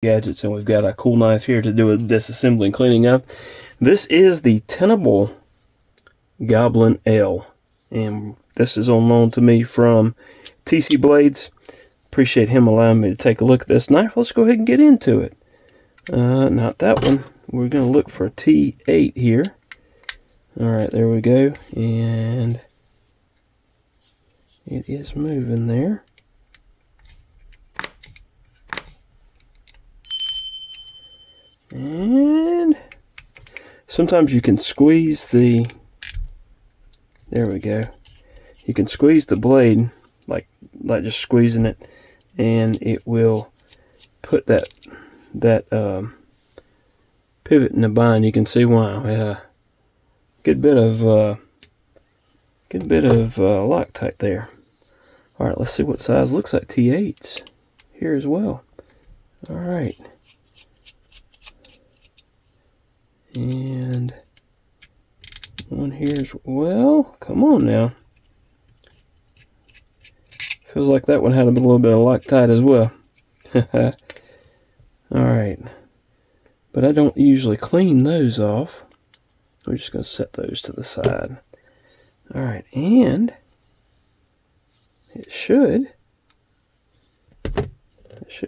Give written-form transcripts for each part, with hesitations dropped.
Gadgets, and we've got a cool knife here to do with disassembly and cleaning up. This is the Tenable Goblin L, and this is on loan to me from TC Blades. Appreciate him allowing me to take a look at this knife. Let's go ahead and get into it. Not that one. We're going to look for a T8 here. Alright, there we go, and it is moving there. And sometimes you can squeeze the, there we go, you can squeeze the blade like just squeezing it, and it will put that pivot in the bind. You can see why. It had a good bit of Loctite there. All right, let's see what size. Looks like T8s here as well. All right, and one here as well. Come on now. Feels like that one had a little bit of Loctite as well. All right, but I don't usually clean those off. We're just going to set those to the side. All right, and it should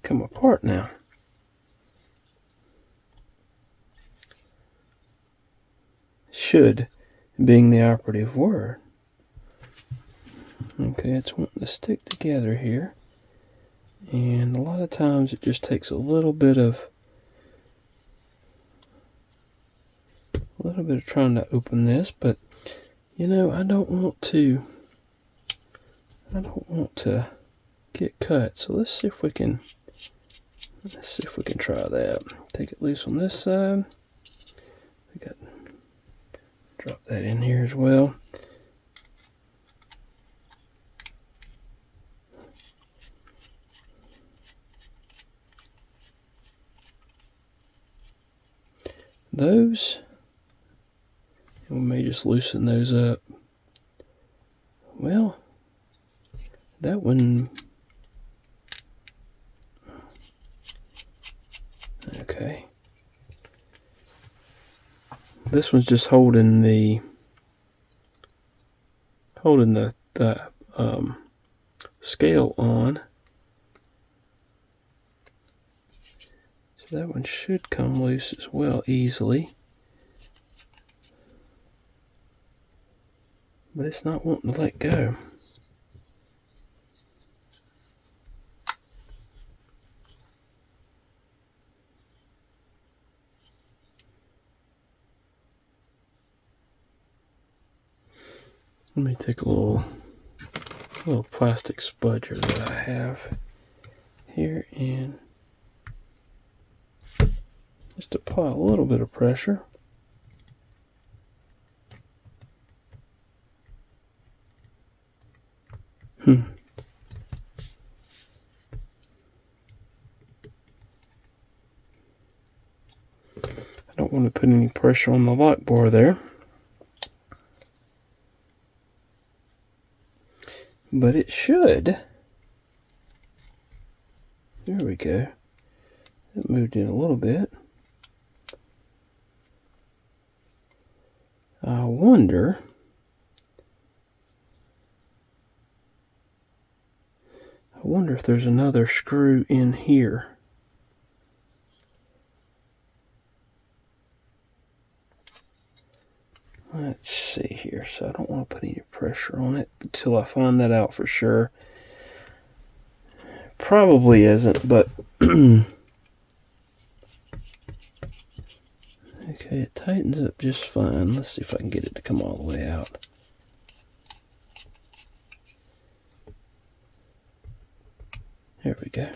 come apart now. Should being the operative word. Okay, it's wanting to stick together here, and a lot of times it just takes a little bit of trying to open this, but you know, I don't want to get cut. So let's see if we can try that. Take it loose on this side. We got, drop that in here as well. Those, we may just loosen those up. Well, that one, okay. This one's just holding the scale on. So that one should come loose as well easily. But it's not wanting to let go. Let me take a little plastic spudger that I have here and just apply a little bit of pressure. I don't want to put any pressure on the lock bar there. But it should. There we go. It moved in a little bit. I wonder if there's another screw in here. Let's see here. So I don't want to put any pressure on it until I find that out for sure. Probably isn't, but okay, it tightens up just fine. Let's see if I can get it to come all the way out. There we go.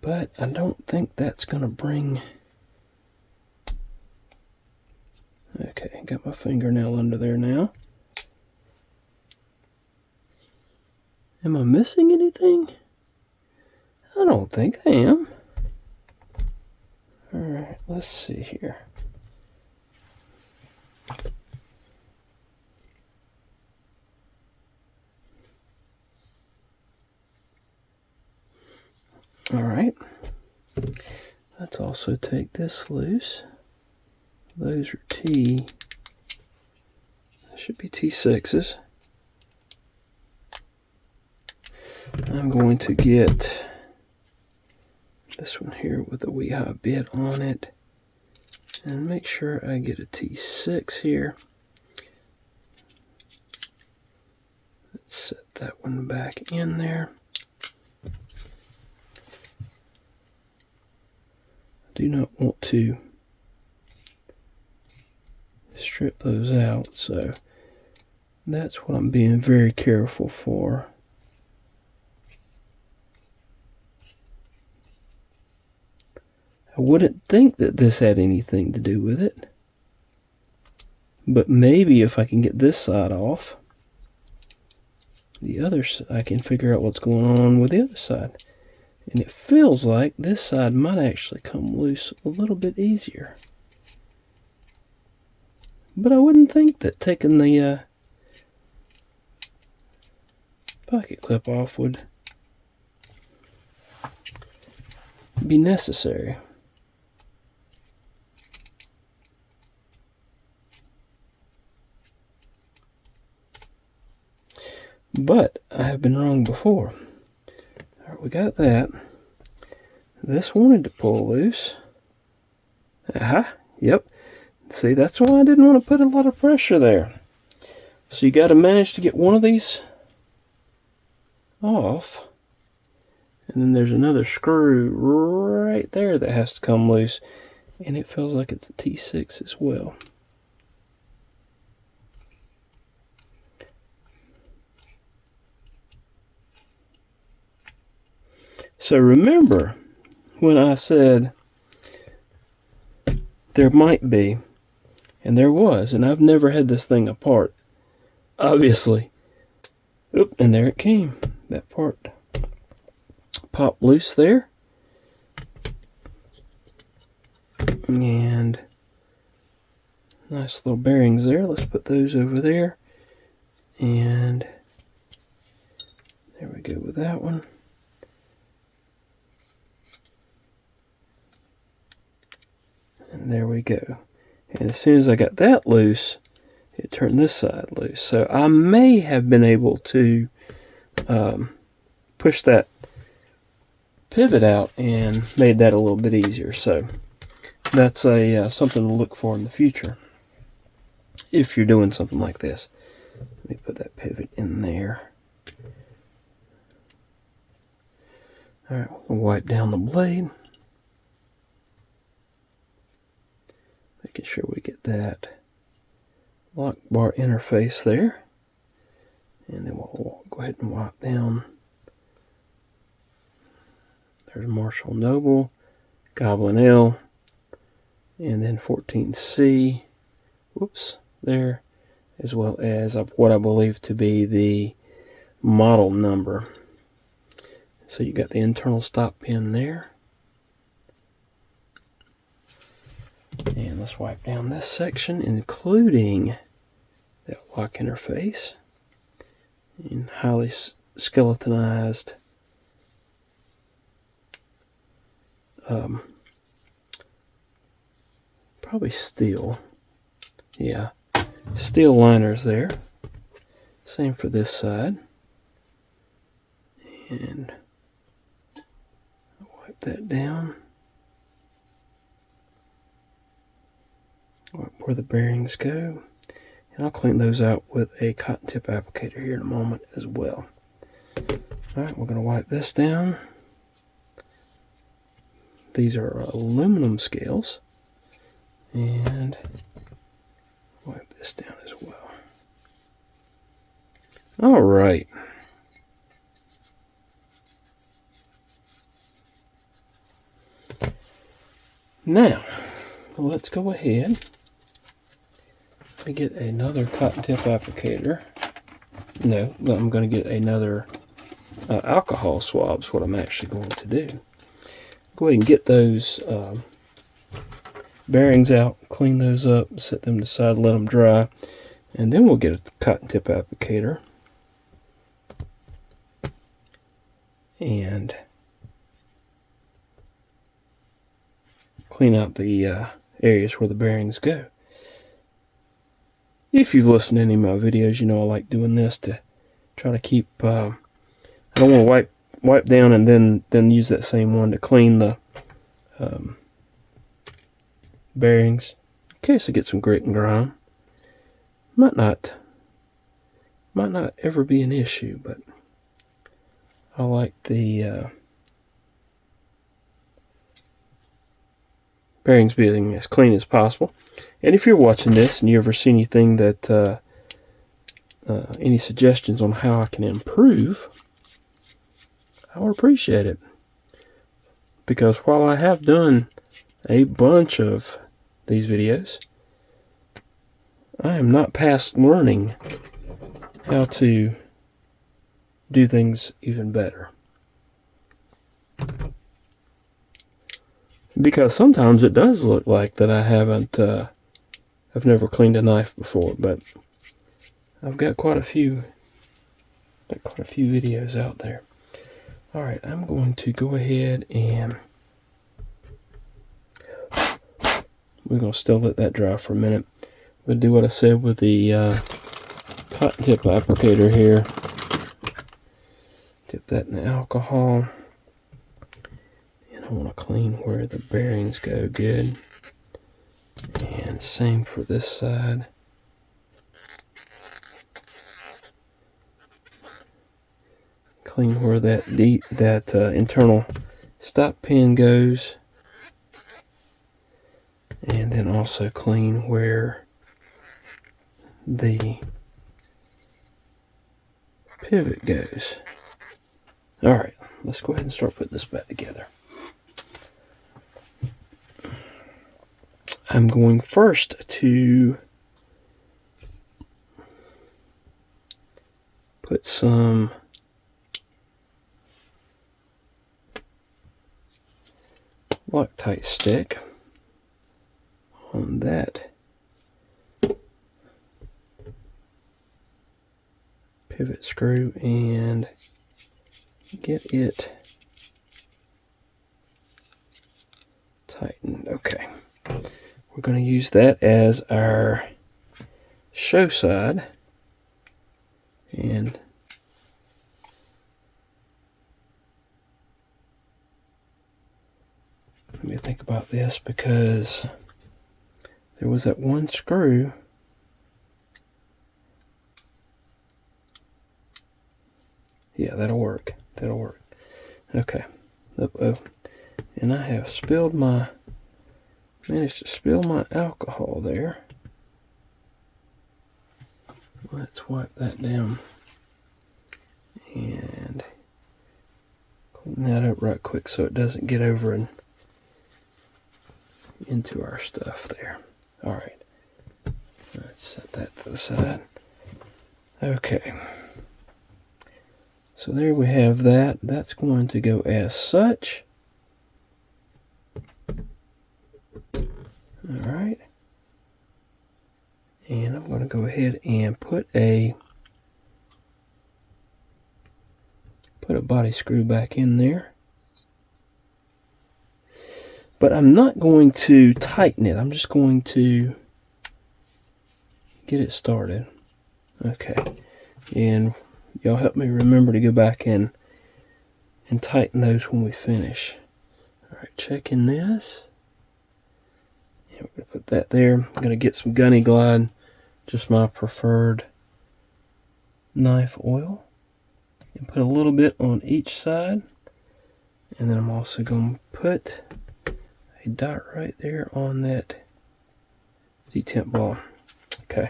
But I don't think that's going to bring... Okay, got my fingernail under there now. Am I missing anything? I don't think I am. Alright, let's see here. All right. Let's also take this loose. Those are T. That should be T6s. I'm going to get this one here with a wee high bit on it, and make sure I get a T6 here. Let's set that one back in there. I do not want to strip those out, so that's what I'm being very careful for. I wouldn't think that this had anything to do with it, but maybe if I can get this side off, the other side, I can figure out what's going on with the other side. And it feels like this side might actually come loose a little bit easier. But I wouldn't think that taking the pocket clip off would be necessary. But I have been wrong before. All right, we got that. This wanted to pull loose. Aha, yep. See, that's why I didn't want to put a lot of pressure there. So you got to manage to get one of these off. And then there's another screw right there that has to come loose. And it feels like it's a T6 as well. So remember when I said there might be, and there was, and I've never had this thing apart, obviously. Oop, and there it came. That part popped loose there. And nice little bearings there. Let's put those over there. And there we go with that one. And there we go. And as soon as I got that loose, it turned this side loose. So I may have been able to push that pivot out and made that a little bit easier. So that's something to look for in the future if you're doing something like this. Let me put that pivot in there. All right, we'll wipe down the blade. Making sure we get that lock bar interface there. And then we'll go ahead and wipe down. There's Marshall Noble, Goblin L, and then 14C. Whoops, there. As well as what I believe to be the model number. So you got the internal stop pin there. And let's wipe down this section, including that lock interface in highly skeletonized probably steel. Yeah, steel liners there. Same for this side. And wipe that down. Where the bearings go, and I'll clean those out with a cotton tip applicator here in a moment as well. Alright, we're going to wipe this down. These are aluminum scales, and wipe this down as well. Alright. Now, let's go ahead. Let me get another cotton tip applicator. No, I'm going to get another alcohol swab is what I'm actually going to do. Go ahead and get those bearings out, clean those up, set them aside, let them dry, and then we'll get a cotton tip applicator. And clean out the areas where the bearings go. If you've listened to any of my videos, you know I like doing this to try to keep, I don't want to wipe down and then use that same one to clean the bearings in case I get some grit and grime. Might not ever be an issue, but I like the bearings being as clean as possible. And if you're watching this and you ever see anything that any suggestions on how I can improve, I would appreciate it. Because while I have done a bunch of these videos, I am not past learning how to do things even better. Because sometimes it does look like that I haven't, I've never cleaned a knife before, but I've got quite a few videos out there. Alright, I'm going to go ahead and we're going to still let that dry for a minute. We'll do what I said with the cotton tip applicator here. Dip that in the alcohol. And I want to clean where the bearings go good. And same for this side. Clean where that internal stop pin goes. And then also clean where the pivot goes. Alright, let's go ahead and start putting this back together. I'm going first to put some Loctite stick on that pivot screw and get it tightened. Okay, we're going to use that as our show side, and let me think about this, because there was that one screw yeah, that'll work. Okay. And I have managed to spill my alcohol there. Let's wipe that down and clean that up right quick so it doesn't get over and into our stuff there. Alright. Let's set that to the side. Okay. So there we have that. That's going to go as such. Alright. And I'm going to go ahead and put a body screw back in there. But I'm not going to tighten it. I'm just going to get it started. Okay. And y'all help me remember to go back and tighten those when we finish. Alright, checking this. And we're going to put that there. I'm going to get some Gunny Glide, just my preferred knife oil. And put a little bit on each side. And then I'm also going to put a dot right there on that detemp ball. Okay.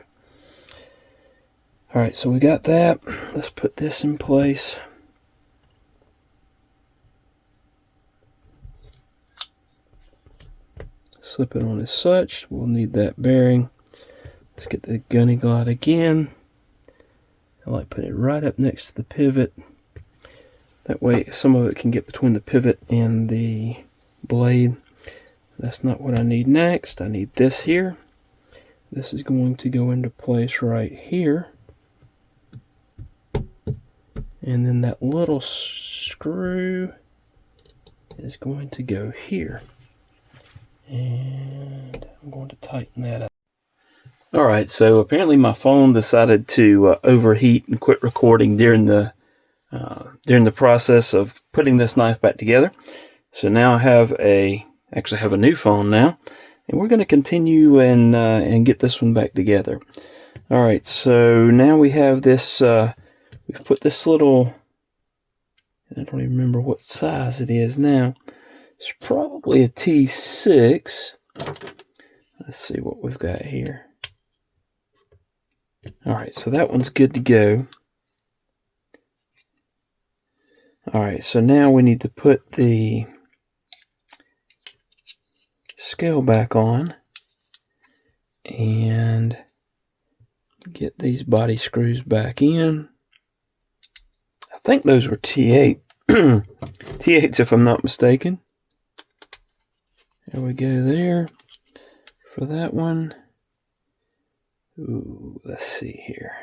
Alright, so we got that. Let's put this in place. Slip it on as such. We'll need that bearing. Let's get the Gunny Glide again. I like putting it right up next to the pivot. That way some of it can get between the pivot and the blade. That's not what I need next. I need this here. This is going to go into place right here. And then that little screw is going to go here. And I'm going to tighten that up. Alright, so apparently my phone decided to overheat and quit recording during the process of putting this knife back together. So now I actually have a new phone now, and we're going to continue and get this one back together. Alright, so now we have this, we've put this little, I don't even remember what size it is now. It's probably a T6. Let's see what we've got here. Alright, so that one's good to go. Alright, so now we need to put the scale back on and get these body screws back in. I think those were T8. T8s if I'm not mistaken. There we go there for that one. Ooh, let's see here.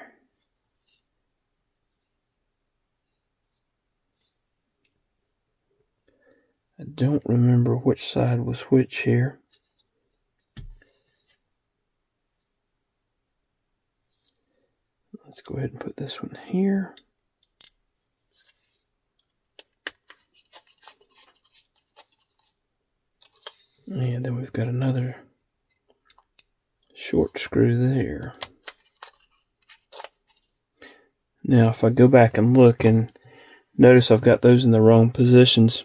I don't remember which side was which here. Let's go ahead and put this one here. And then we've got another short screw there. Now if I go back and look and notice I've got those in the wrong positions,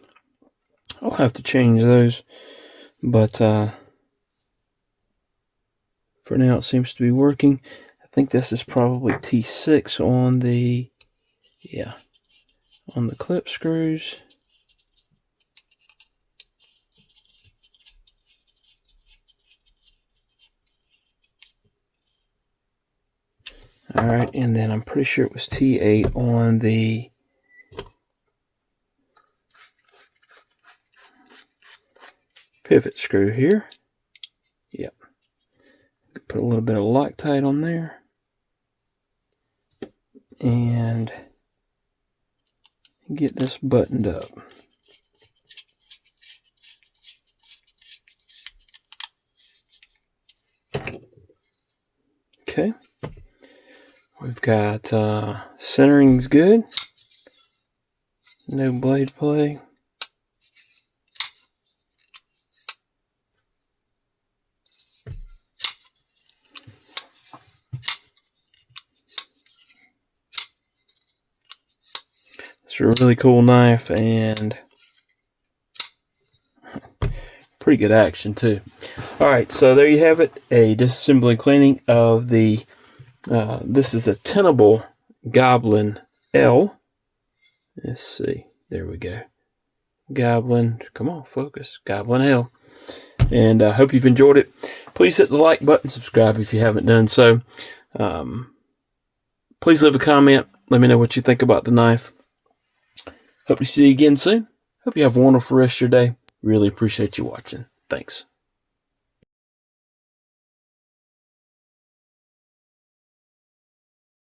I'll have to change those, but for now it seems to be working. I think this is probably T6 on the, yeah, on the clip screws. Alright, and then I'm pretty sure it was T8 on the pivot screw here. Yep. Put a little bit of Loctite on there. And get this buttoned up. Okay. We've got centering's good. No blade play. It's a really cool knife and pretty good action too. Alright, so there you have it. A disassembly cleaning of the this is the Tenable Goblin L. Let's see. There we go. Goblin. Come on, focus. Goblin L. And I hope you've enjoyed it. Please hit the like button. Subscribe if you haven't done so. Please leave a comment. Let me know what you think about the knife. Hope to see you again soon. Hope you have a wonderful rest of your day. Really appreciate you watching. Thanks.